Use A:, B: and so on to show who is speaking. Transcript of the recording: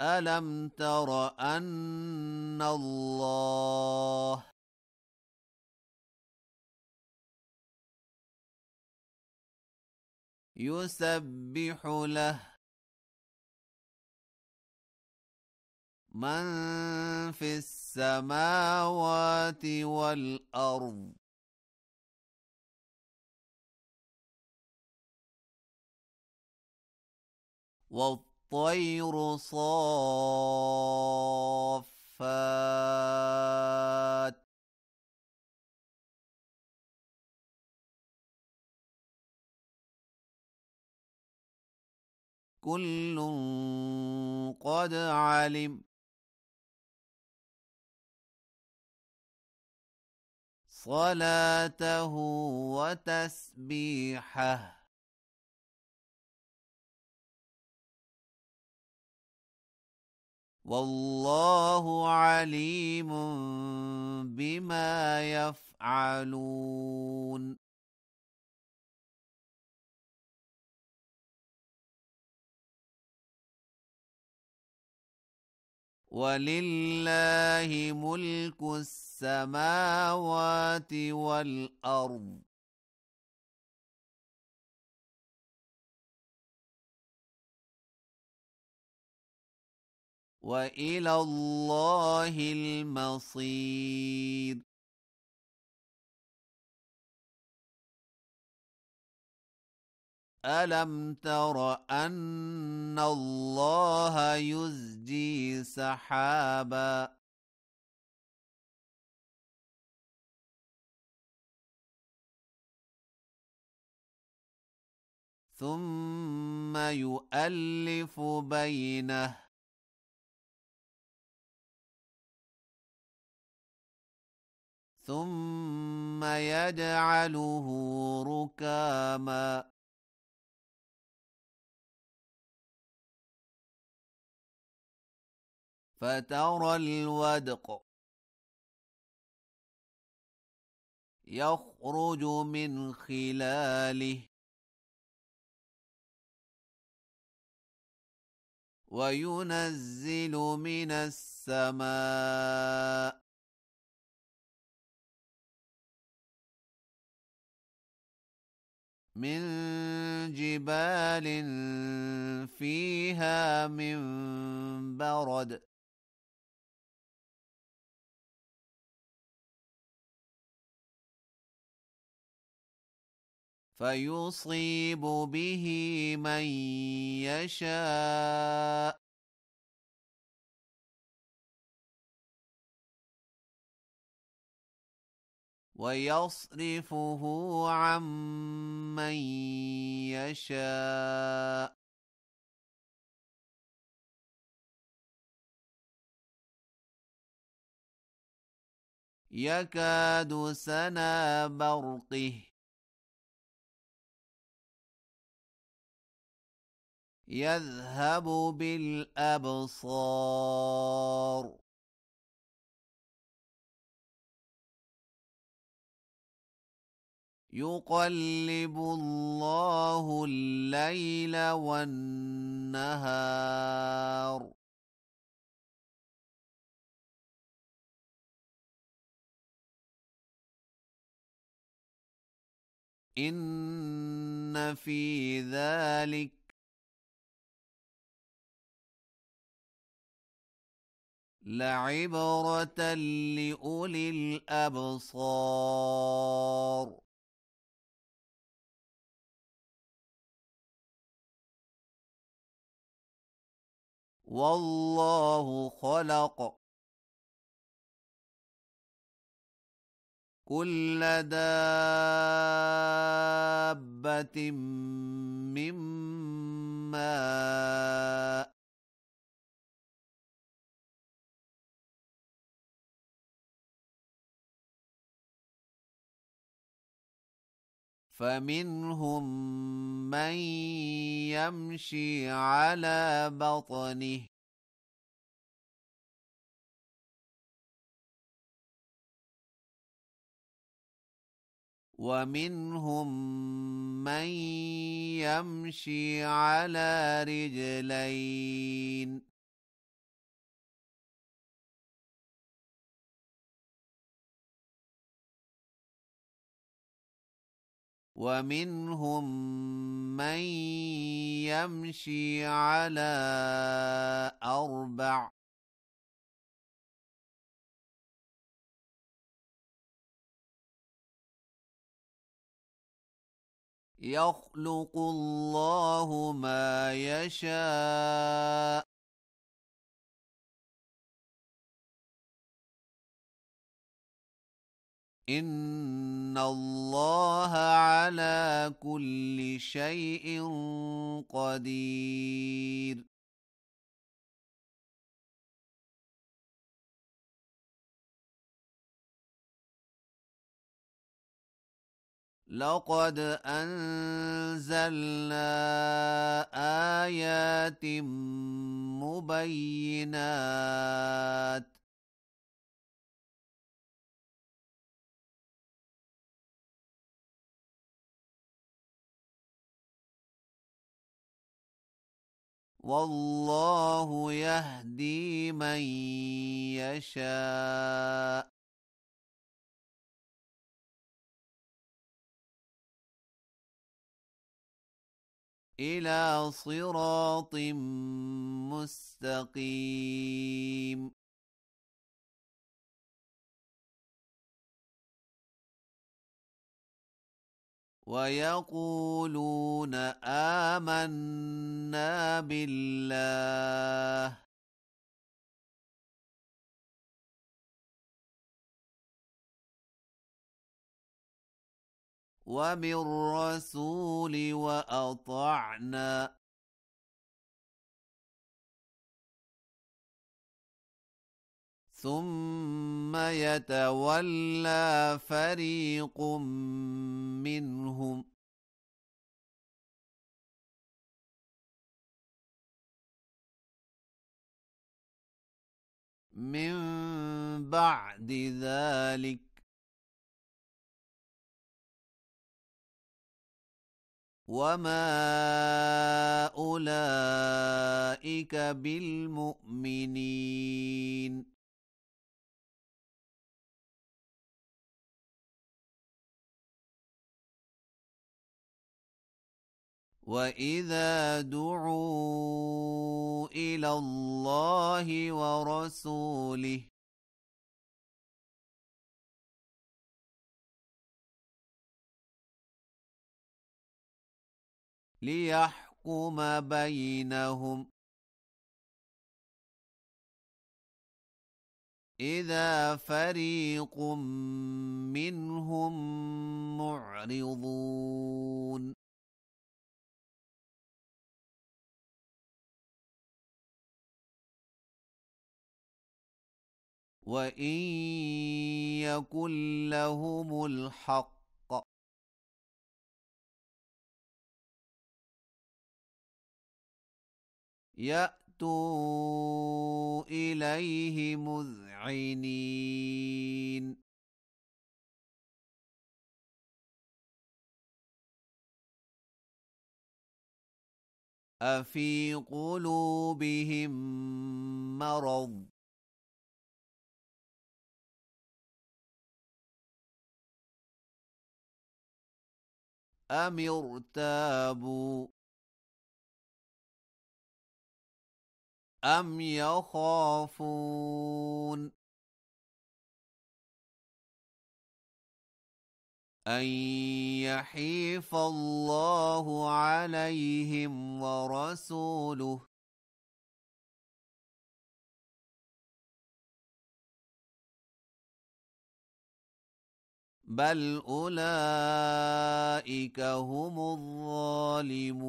A: ألم تر أن الله يسبح له من في السماوات والأرض والطير صافات كل قد علم صلاته وتسبيحه والله عليم بما يفعلون ولله ملك السماوات والأرض وإلى الله المصير ألم تر أن الله يزجي سحابا ثم يؤلف بينه ثم يجعله ركاما فترى الودق يخرج من خلاله وينزل من السماء من جبال فيها من برد فيصيب به من يشاء ويصرفه عن من يشاء يكاد سنا برقه يذهب بالأبصار يقلب الله الليل والنهار إن في ذلك لعبرة لأولي الأبصار والله خلق كل دابة من ماء فمنهم من يمشي على بطنه ومنهم من يمشي على رجلين ومنهم من يمشي على 4. يخلق الله ما يشاء إن الله على كل شيء قدير. لقد أنزلنا آيات مبينات والله يهدي من يشاء إلى صراط مستقيم. ويقولون آمنا بالله وبالرسول وأطعنا ثم يتولى فريق منهم من بعد ذلك وما أولئك بالمؤمنين. وإذا دعوا إلى الله ورسوله ليحكم بينهم إذا فريق منهم معرضون وإن يكن لهم الحق يأتوا إليه مذعنين أفي قلوبهم مرض أم ارتابوا أم يخافون أن يحيف الله عليهم ورسوله بل أولئك هم الظالمون.